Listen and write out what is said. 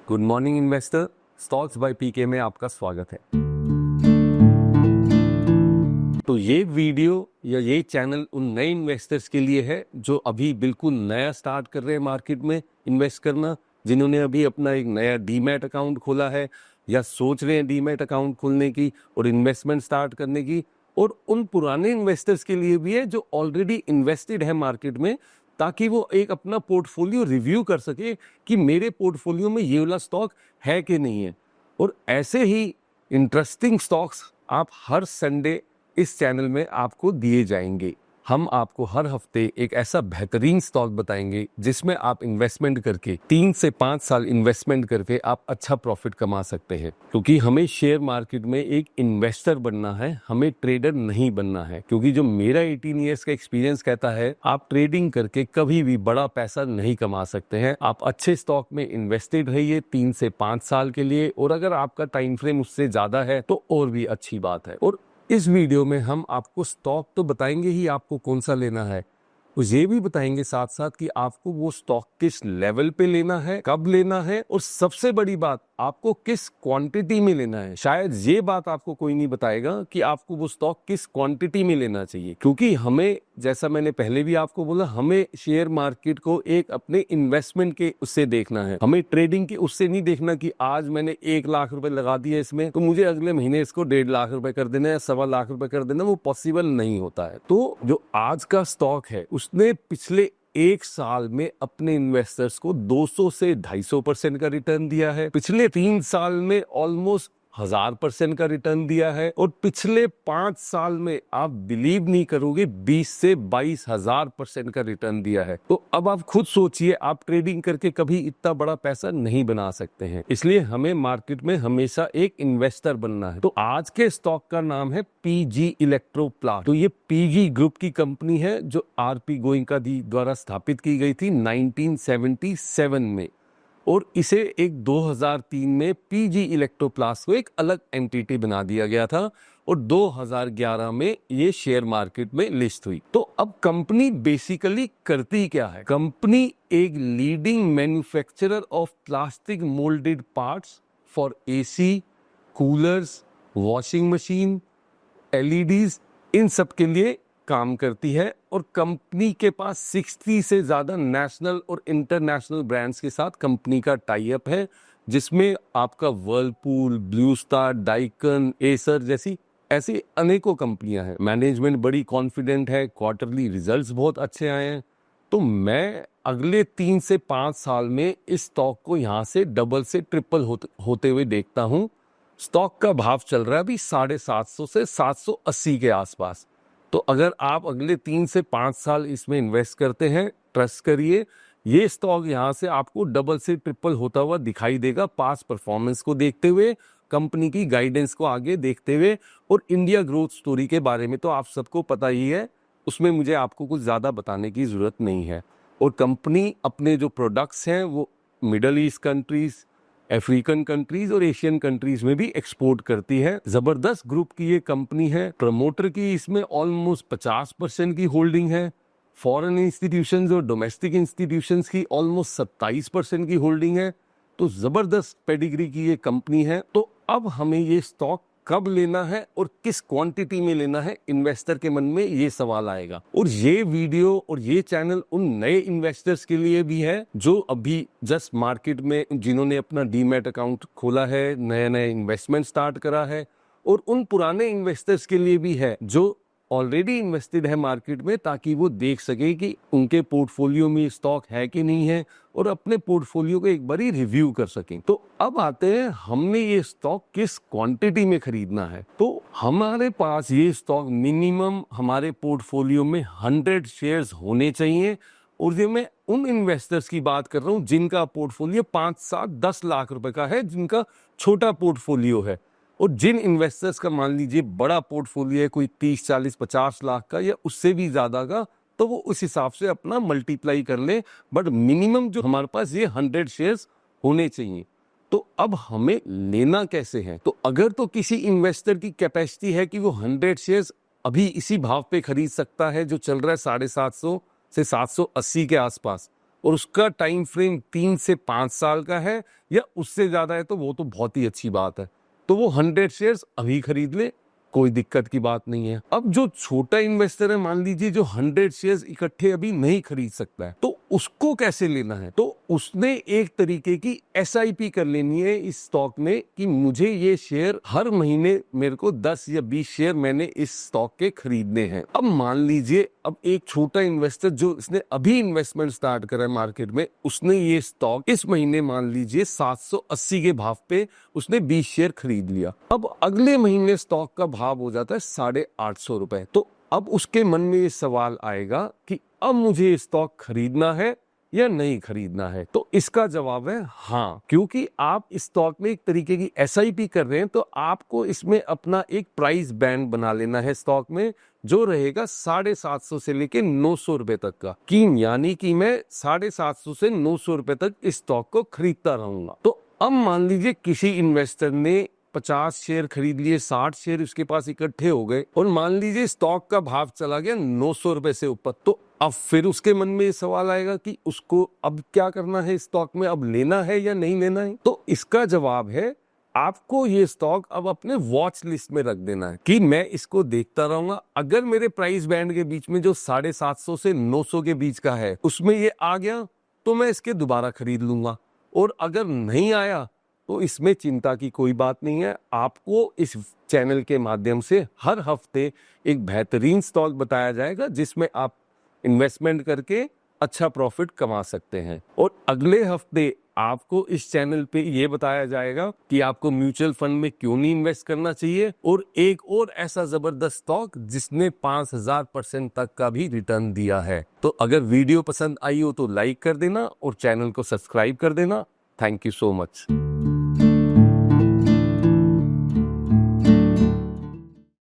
Good morning investor, stocks by PK में आपका स्वागत है। तो ये वीडियो या ये चैनल उन नए इन्वेस्टर्स के लिए है जो अभी बिल्कुल नया स्टार्ट कर रहे हैं मार्केट में इन्वेस्ट करना, जिन्होंने अभी अपना एक नया डीमैट अकाउंट खोला है या सोच रहे हैं डीमैट अकाउंट खोलने की और इन्वेस्टमेंट स्टार्ट करने की, और उन पुराने इन्वेस्टर्स के लिए भी है जो ऑलरेडी इन्वेस्टेड है मार्केट में, ताकि वो एक अपना पोर्टफोलियो रिव्यू कर सके कि मेरे पोर्टफोलियो में ये वाला स्टॉक है कि नहीं है। और ऐसे ही इंटरेस्टिंग स्टॉक्स आप हर संडे इस चैनल में आपको दिए जाएंगे। हम आपको हर हफ्ते एक ऐसा बेहतरीन स्टॉक बताएंगे जिसमें आप इन्वेस्टमेंट करके 3 से 5 साल इन्वेस्टमेंट करके आप अच्छा प्रॉफिट कमा सकते हैं। क्योंकि हमें शेयर मार्केट में एक इन्वेस्टर बनना है, हमें ट्रेडर नहीं बनना है। क्योंकि जो मेरा 18 ईयर्स का एक्सपीरियंस कहता है, आप ट्रेडिंग करके कभी भी बड़ा पैसा नहीं कमा सकते हैं। आप अच्छे स्टॉक में इन्वेस्टेड रहिए 3 से 5 साल के लिए, और अगर आपका टाइम फ्रेम उससे ज्यादा है तो और भी अच्छी बात है। और इस वीडियो में हम आपको स्टॉक तो बताएंगे ही आपको कौन सा लेना है, और ये भी बताएंगे साथ साथ कि आपको वो स्टॉक किस लेवल पे लेना है, कब लेना है, और सबसे बड़ी बात आपको किस क्वांटिटी में लेना है। शायद ये बात आपको कोई नहीं बताएगा कि आपको वो स्टॉक किस क्वांटिटी में लेना चाहिए। क्योंकि हमें, जैसा मैंने पहले भी आपको बोला, हमें शेयर मार्केट को एक अपने इन्वेस्टमेंट के उससे देखना है। हमें ट्रेडिंग के उससे नहीं देखना कि आज मैंने 1 लाख रुपए लगा दिए इसमें तो मुझे अगले महीने इसको 1.5 लाख रुपए कर देना या 1.25 लाख रुपए कर देना, वो पॉसिबल नहीं होता है। तो जो आज का स्टॉक है उसने पिछले 1 साल में अपने इन्वेस्टर्स को 200 से 250% का रिटर्न दिया है। पिछले 3 साल में ऑलमोस्ट 1000% का रिटर्न दिया है, और पिछले 5 साल में आप बिलीव नहीं करोगे 20 से 22,000% का रिटर्न दिया है। तो अब आप खुद सोचिए, आप ट्रेडिंग करके कभी इतना बड़ा पैसा नहीं बना सकते हैं। इसलिए हमें मार्केट में हमेशा एक इन्वेस्टर बनना है। तो आज के स्टॉक का नाम है पीजी इलेक्ट्रोप्लास्ट। तो ये पीजी ग्रुप की कंपनी है जो आरपी गोइंका द्वारा स्थापित की गई थी 1977 में, और इसे एक 2003 में पीजी इलेक्ट्रोप्लास्ट को एक अलग एंटिटी बना दिया गया था, और 2011 में ये शेयर मार्केट में लिस्ट हुई। तो अब कंपनी बेसिकली करती क्या है? कंपनी एक leading manufacturer of plastic moulded parts for AC, coolers, washing machine, LEDs, इन सब के लिए काम करती है। और कंपनी के पास 60 से ज्यादा नेशनल और इंटरनेशनल ब्रांड्स के साथ कंपनी का टाई अप है, जिसमें आपका Whirlpool, blue star, Daikin, Acer जैसी ऐसी अनेकों कंपनियां हैं। मैनेजमेंट बड़ी कॉन्फिडेंट है, क्वार्टरली रिजल्ट्स बहुत अच्छे आए हैं। तो मैं अगले 3 से 5 साल में इस स्टॉक को यहाँ से डबल से ट्रिपल होते हुए देखता हूँ। स्टॉक का भाव चल रहा है अभी 750 से 780 के आसपास। तो अगर आप अगले 3 से 5 साल इसमें इन्वेस्ट करते हैं, ट्रस्ट करिए, ये स्टॉक यहाँ से आपको डबल से ट्रिपल होता हुआ दिखाई देगा, पास परफॉर्मेंस को देखते हुए, कंपनी की गाइडेंस को आगे देखते हुए। और इंडिया ग्रोथ स्टोरी के बारे में तो आप सबको पता ही है, उसमें मुझे आपको कुछ ज्यादा बताने की जरूरत नहीं है। और कंपनी अपने जो प्रोडक्ट्स हैं वो middle east countries, African countries और एशियन कंट्रीज में भी एक्सपोर्ट करती है। जबरदस्त ग्रुप की ये कंपनी है। प्रमोटर की इसमें ऑलमोस्ट 50% की होल्डिंग है। फॉरेन इंस्टीट्यूशंस और डोमेस्टिक इंस्टीट्यूशंस की ऑलमोस्ट 27% की होल्डिंग है। तो जबरदस्त पेडिग्री की ये कंपनी है। तो अब हमें ये स्टॉक कब लेना है और किस क्वांटिटी में लेना है, इन्वेस्टर के मन में ये सवाल आएगा। और ये वीडियो और ये चैनल उन नए इन्वेस्टर्स के लिए भी है जो अभी जस्ट मार्केट में, जिन्होंने अपना डीमैट अकाउंट खोला है, नया नया इन्वेस्टमेंट स्टार्ट करा है, और उन पुराने इन्वेस्टर्स के लिए भी है जो ऑलरेडी इन्वेस्टेड है मार्केट में, ताकि वो देख सके कि उनके पोर्टफोलियो में स्टॉक है कि नहीं है, और अपने पोर्टफोलियो को एक बारी रिव्यू कर सकें। तो अब आते हैं, हमने ये स्टॉक किस क्वांटिटी में खरीदना है। तो हमारे पास ये स्टॉक मिनिमम हमारे पोर्टफोलियो में 100 शेयर्स होने चाहिए। और ये मैं उन इन्वेस्टर्स की बात कर रहा हूँ जिनका पोर्टफोलियो 5, 7, 10 लाख रुपए का है, जिनका छोटा पोर्टफोलियो है। और जिन इन्वेस्टर्स का मान लीजिए बड़ा पोर्टफोलियो है, कोई 30, 40, 50 लाख का या उससे भी ज्यादा का, तो वो उस हिसाब से अपना मल्टीप्लाई कर ले। बट मिनिमम जो हमारे पास ये 100 शेयर्स होने चाहिए। तो अब हमें लेना कैसे है? तो अगर तो किसी इन्वेस्टर की कैपेसिटी है कि वो 100 शेयर्स अभी इसी भाव पे खरीद सकता है जो चल रहा है 750 से 780 के आसपास, और उसका टाइम फ्रेम 3 से 5 साल का है या उससे ज्यादा है तो वो तो बहुत ही अच्छी बात है। तो वो 100 शेयर्स अभी खरीद ले, कोई दिक्कत की बात नहीं है। अब जो छोटा इन्वेस्टर है, मान लीजिए जो 100 शेयर्स इकट्ठे अभी नहीं खरीद सकता है, तो उसको कैसे लेना है? तो उसने एक तरीके की SIP कर लेनी है इस स्टॉक में कि मुझे ये शेयर हर महीने मेरे को 10 या 20 शेयर मैंने इस स्टॉक के खरीदने हैं। अब मान लीजिए अब एक छोटा इन्वेस्टर जो इसने अभी इन्वेस्टमेंट स्टार्ट करा है मार्केट में, उसने ये स्टॉक इस महीने मान लीजिए 780 के भाव पे उसने 20 शेयर खरीद लिया। अब अगले महीने स्टॉक का भाव हो जाता है 850 रुपए। तो अब उसके मन में ये सवाल आएगा कि अब मुझे ये स्टॉक खरीदना है या नहीं खरीदना है? तो इसका जवाब है हाँ, क्योंकि आप इस स्टॉक में एक तरीके की SIP कर रहे हैं, तो आपको इसमें अपना एक प्राइस बैंड बना लेना है स्टॉक में, जो रहेगा 750 से लेके 900 रुपए तक का, कि यानी कि मैं 750 से 900 रुपए तक इस स्टॉक को खरीदता रहूंगा। तो अब मान लीजिए किसी इन्वेस्टर ने 50 शेयर खरीद लिए, 60 शेयर उसके पास इकट्ठे हो गए और मान लीजिए स्टॉक का भाव चला गया 900 रुपए से ऊपर, तो अब फिर उसके मन में ये सवाल आएगा कि उसको अब क्या करना है स्टॉक में, अब लेना है या नहीं लेना है? तो इसका जवाब है आपको ये स्टॉक अब अपने वॉच लिस्ट में रख देना है कि मैं इसको देखता रहूंगा। अगर मेरे प्राइस बैंड के बीच में जो 750 से 900 के बीच का है उसमें ये आ गया तो मैं इसके दोबारा खरीद लूंगा, और अगर नहीं आया तो इसमें चिंता की कोई बात नहीं है। आपको इस चैनल के माध्यम से हर हफ्ते एक बेहतरीन स्टॉक बताया जाएगा जिसमें आप इन्वेस्टमेंट करके अच्छा प्रॉफिट कमा सकते हैं। और अगले हफ्ते आपको इस चैनल पे ये बताया जाएगा कि आपको म्यूचुअल फंड में क्यों नहीं इन्वेस्ट करना चाहिए, और एक और ऐसा जबरदस्त स्टॉक जिसने 5000% तक का भी रिटर्न दिया है। तो अगर वीडियो पसंद आई हो तो लाइक कर देना और चैनल को सब्सक्राइब कर देना। Thank you so much.